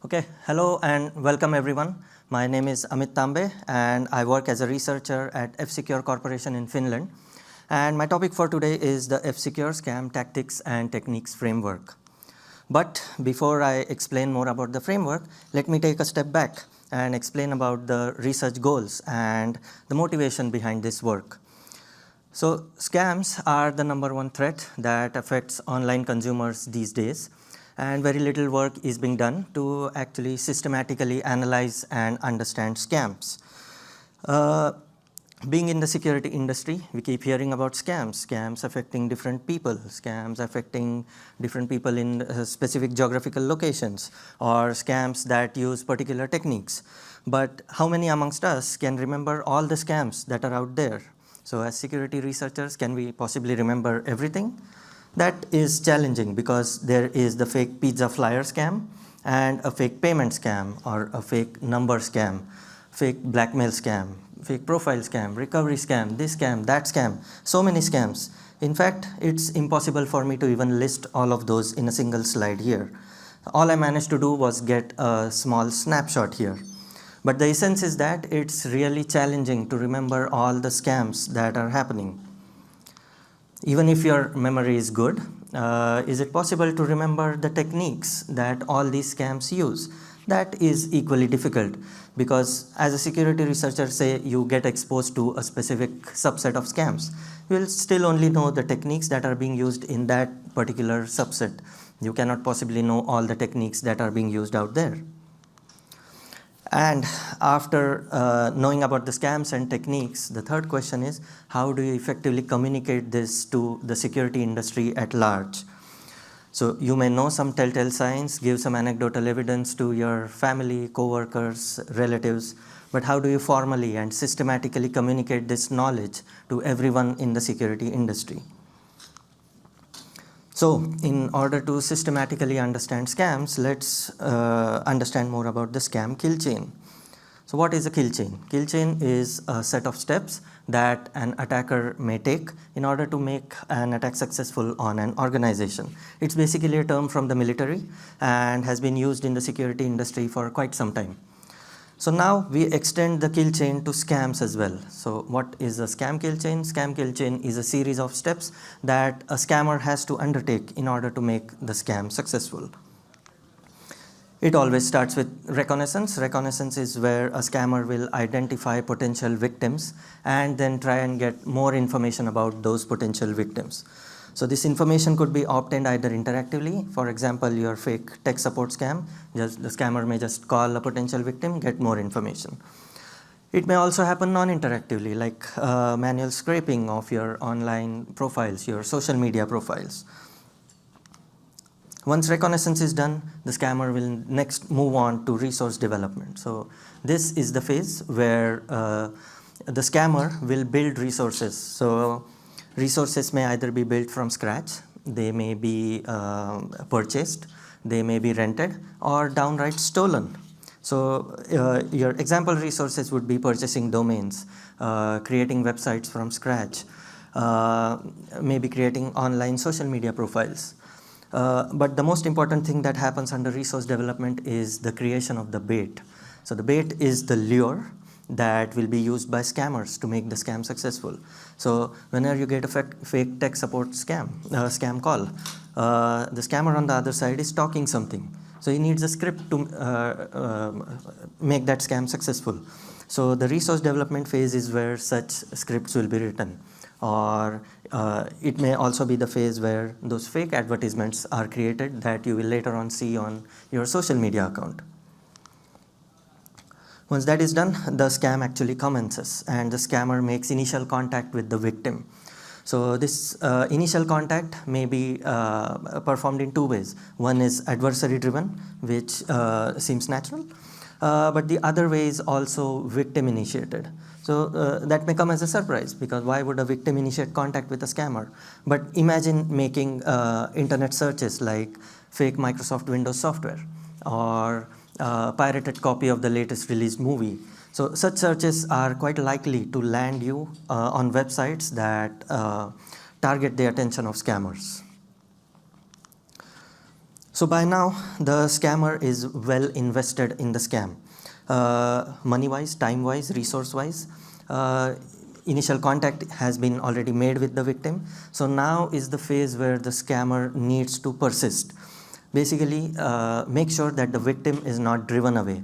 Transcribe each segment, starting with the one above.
Okay, hello and welcome everyone. My name is Amit Tambe and I work as a researcher at F-Secure Corporation in Finland. And my topic for today is the F-Secure Scam Tactics and Techniques Framework. But before I explain more about the framework, let me take a step back and explain about the research goals and the motivation behind this work. So scams are the #1 threat that affects online consumers these days. And very little work is being done to actually systematically analyze and understand scams. Being in the security industry, we keep hearing about scams affecting different people, scams affecting different people in specific geographical locations, or scams that use particular techniques. But how many amongst us can remember all the scams that are out there? So as security researchers, can we possibly remember everything? That is challenging because there is the fake pizza flyer scam and a fake payment scam or a fake number scam, fake blackmail scam, fake profile scam, recovery scam, this scam, that scam, so many scams. In fact, it's impossible for me to even list all of those in a single slide here. All I managed to do was get a small snapshot here. But the essence is that it's really challenging to remember all the scams that are happening. Even if your memory is good, is it possible to remember the techniques that all these scams use? That is equally difficult because as a security researcher, say you get exposed to a specific subset of scams, you will still only know the techniques that are being used in that particular subset. You cannot possibly know all the techniques that are being used out there. And after knowing about the scams and techniques, the third question is, how do you effectively communicate this to the security industry at large? So you may know some telltale signs, give some anecdotal evidence to your family, co-workers, relatives, but how do you formally and systematically communicate this knowledge to everyone in the security industry? So in order to systematically understand scams, let's understand more about the scam kill chain. So what is a kill chain? Kill chain is a set of steps that an attacker may take in order to make an attack successful on an organization. It's basically a term from the military and has been used in the security industry for quite some time. So now we extend the kill chain to scams as well. So what is a scam kill chain? Scam kill chain is a series of steps that a scammer has to undertake in order to make the scam successful. It always starts with reconnaissance. Reconnaissance is where a scammer will identify potential victims and then try and get more information about those potential victims. So this information could be obtained either interactively. For example, your fake tech support scam, the scammer may just call a potential victim, get more information. It may also happen non-interactively, like manual scraping of your online profiles, your social media profiles. Once reconnaissance is done, the scammer will next move on to resource development. So this is the phase where the scammer will build resources. So resources may either be built from scratch, they may be purchased, they may be rented, or downright stolen. So your example resources would be purchasing domains, creating websites from scratch, maybe creating online social media profiles. But the most important thing that happens under resource development is the creation of the bait. So the bait is the lure that will be used by scammers to make the scam successful. So whenever you get a fake tech support scam call, the scammer on the other side is talking something. So he needs a script to make that scam successful. So the resource development phase is where such scripts will be written. Or it may also be the phase where those fake advertisements are created that you will later on see on your social media account. Once that is done, the scam actually commences and the scammer makes initial contact with the victim. So this initial contact may be performed in two ways. One is adversary driven, which seems natural, but the other way is also victim initiated. So that may come as a surprise because why would a victim initiate contact with a scammer? But imagine making internet searches like fake Microsoft Windows software or pirated copy of the latest released movie. So such searches are quite likely to land you on websites that target the attention of scammers. So by now, the scammer is well invested in the scam, money-wise, time-wise, resource-wise. Initial contact has been already made with the victim. So now is the phase where the scammer needs to persist. Basically, make sure that the victim is not driven away.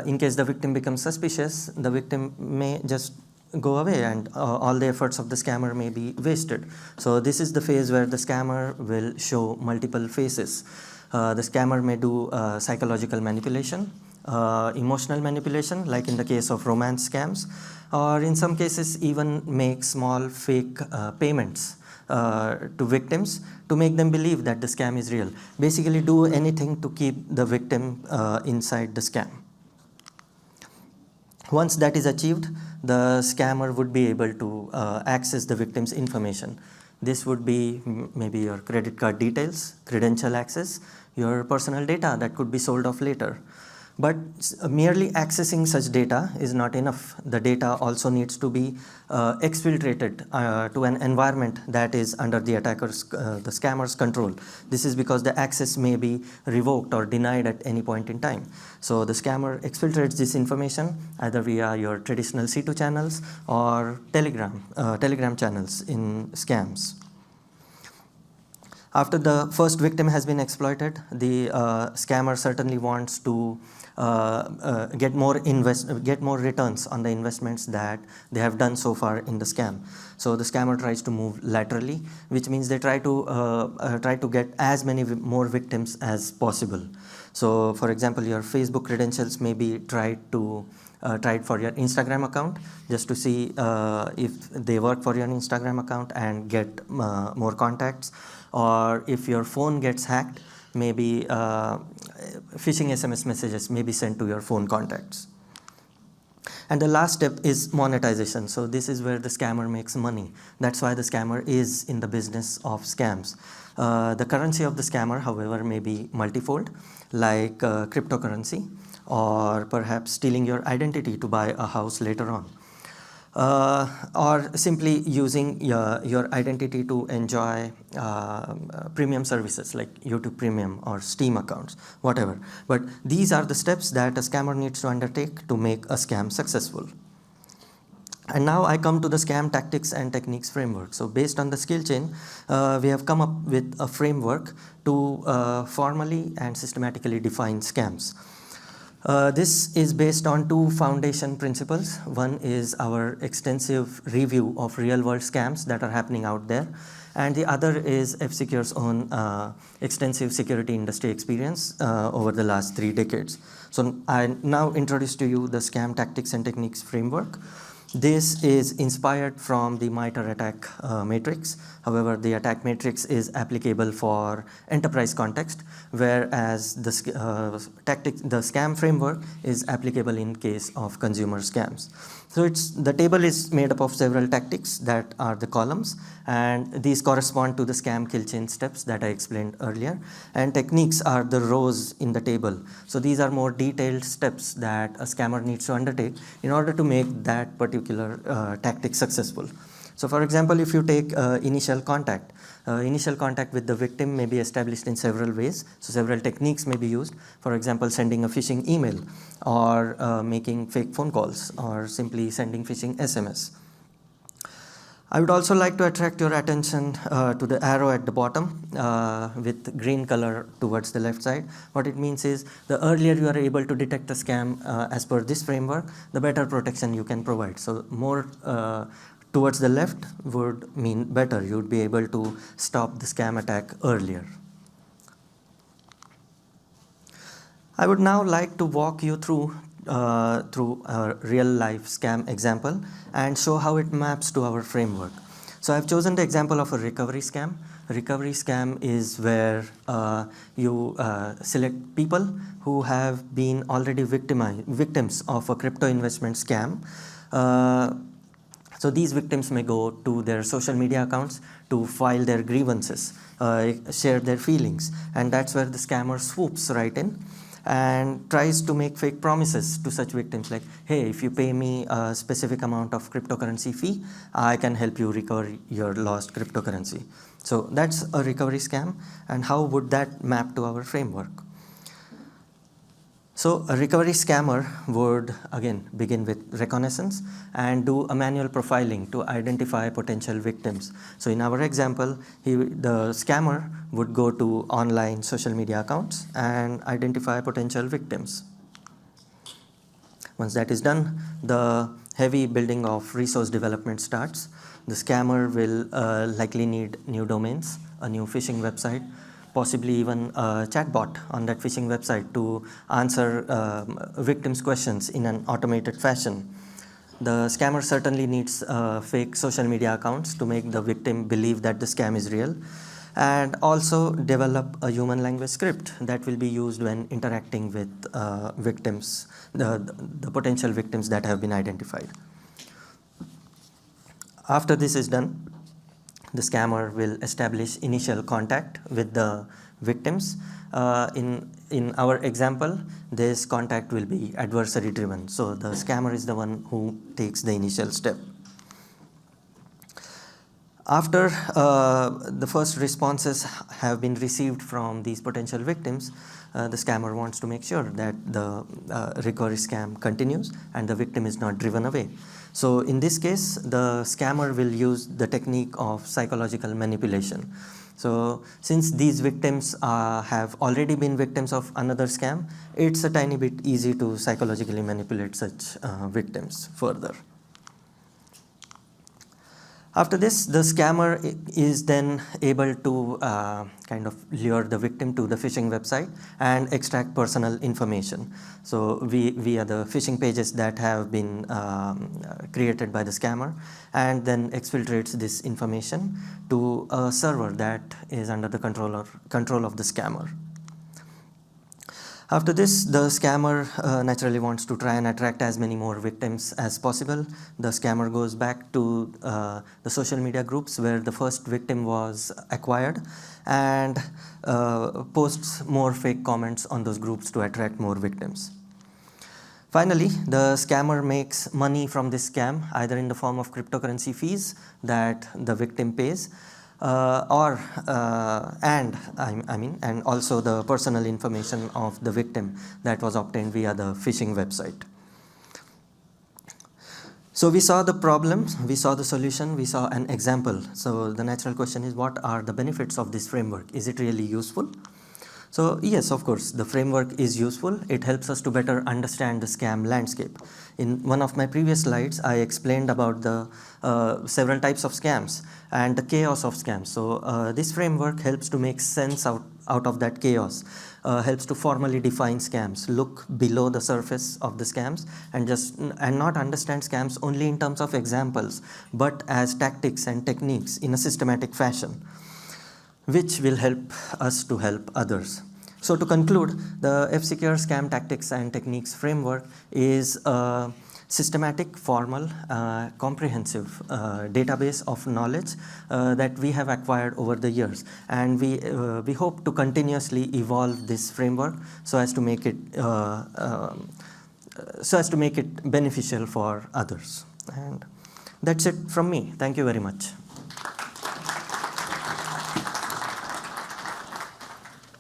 In case the victim becomes suspicious, the victim may just go away, and all the efforts of the scammer may be wasted. So this is the phase where the scammer will show multiple faces. The scammer may do psychological manipulation, emotional manipulation, like in the case of romance scams, or in some cases even make small fake payments to victims to make them believe that the scam is real. Basically do anything to keep the victim inside the scam. Once that is achieved, the scammer would be able to access the victim's information. This would be maybe your credit card details, credential access, your personal data that could be sold off later. But merely accessing such data is not enough. The data also needs to be exfiltrated to an environment that is under the attacker's, the scammer's control. This is because the access may be revoked or denied at any point in time. So the scammer exfiltrates this information either via your traditional C2 channels or Telegram channels in scams. After the first victim has been exploited, the scammer certainly wants to get more returns on the investments that they have done so far in the scam. So the scammer tries to move laterally, which means they try to get as many more victims as possible. So for example, your Facebook credentials may be tried for your Instagram account, just to see if they work for your Instagram account and get more contacts. Or if your phone gets hacked, maybe phishing SMS messages may be sent to your phone contacts. And the last step is monetization. So this is where the scammer makes money. That's why the scammer is in the business of scams. The currency of the scammer, however, may be multifold, like cryptocurrency, or perhaps stealing your identity to buy a house later on. Or simply using your identity to enjoy premium services like YouTube Premium or Steam accounts, whatever. But these are the steps that a scammer needs to undertake to make a scam successful. And now I come to the scam tactics and techniques framework. So based on the skill chain, we have come up with a framework to formally and systematically define scams. This is based on two foundation principles. One is our extensive review of real-world scams that are happening out there, and the other is F-Secure's own extensive security industry experience over the last 3 decades. So I now introduce to you the scam tactics and techniques framework. This is inspired from the MITRE attack matrix. However, the attack matrix is applicable for enterprise context, whereas the scam framework is applicable in case of consumer scams. So the table is made up of several tactics that are the columns, and these correspond to the scam kill chain steps that I explained earlier, and techniques are the rows in the table. So these are more detailed steps that a scammer needs to undertake in order to make that particular tactic successful. So for example, if you take initial contact with the victim may be established in several ways. So several techniques may be used. For example, sending a phishing email, or making fake phone calls, or simply sending phishing SMS. I would also like to attract your attention to the arrow at the bottom with green color towards the left side. What it means is the earlier you are able to detect a scam as per this framework, the better protection you can provide. So more towards the left would mean better. You would be able to stop the scam attack earlier. I would now like to walk you through a real-life scam example and show how it maps to our framework. So I've chosen the example of a recovery scam. A recovery scam is where you select people who have been already victims of a crypto investment scam. So these victims may go to their social media accounts to file their grievances, share their feelings, and that's where the scammer swoops right in and tries to make fake promises to such victims like, hey, if you pay me a specific amount of cryptocurrency fee, I can help you recover your lost cryptocurrency. So that's a recovery scam, and how would that map to our framework? So a recovery scammer would again begin with reconnaissance and do a manual profiling to identify potential victims. So in our example, the scammer would go to online social media accounts and identify potential victims. Once that is done, the heavy building of resource development starts. The scammer will likely need new domains, a new phishing website, possibly even a chatbot on that phishing website to answer victims' questions in an automated fashion. The scammer certainly needs fake social media accounts to make the victim believe that the scam is real, and also develop a human language script that will be used when interacting with victims, the potential victims that have been identified. After this is done, the scammer will establish initial contact with the victims. In our example, this contact will be adversary driven. So the scammer is the one who takes the initial step. After the first responses have been received from these potential victims, the scammer wants to make sure that the recovery scam continues and the victim is not driven away. So in this case, the scammer will use the technique of psychological manipulation. So since these victims have already been victims of another scam, it's a tiny bit easy to psychologically manipulate such victims further. After this, the scammer is then able to kind of lure the victim to the phishing website and extract personal information. So via the phishing pages that have been created by the scammer, and then exfiltrates this information to a server that is under the control of the scammer. After this, the scammer naturally wants to try and attract as many more victims as possible. The scammer goes back to the social media groups where the first victim was acquired and posts more fake comments on those groups to attract more victims. Finally, the scammer makes money from this scam either in the form of cryptocurrency fees that the victim pays, and also the personal information of the victim that was obtained via the phishing website. So we saw the problem, we saw the solution, we saw an example. So the natural question is, what are the benefits of this framework? Is it really useful? So yes, of course, the framework is useful. It helps us to better understand the scam landscape. In one of my previous slides, I explained about the several types of scams and the chaos of scams. So this framework helps to make sense out of that chaos, helps to formally define scams, look below the surface of the scams, and not understand scams only in terms of examples, but as tactics and techniques in a systematic fashion, which will help us to help others. So to conclude, the F-Secure Scam Tactics and Techniques framework is a systematic, formal, comprehensive database of knowledge that we have acquired over the years. And we hope to continuously evolve this framework so as to make it beneficial for others. And that's it from me. Thank you very much.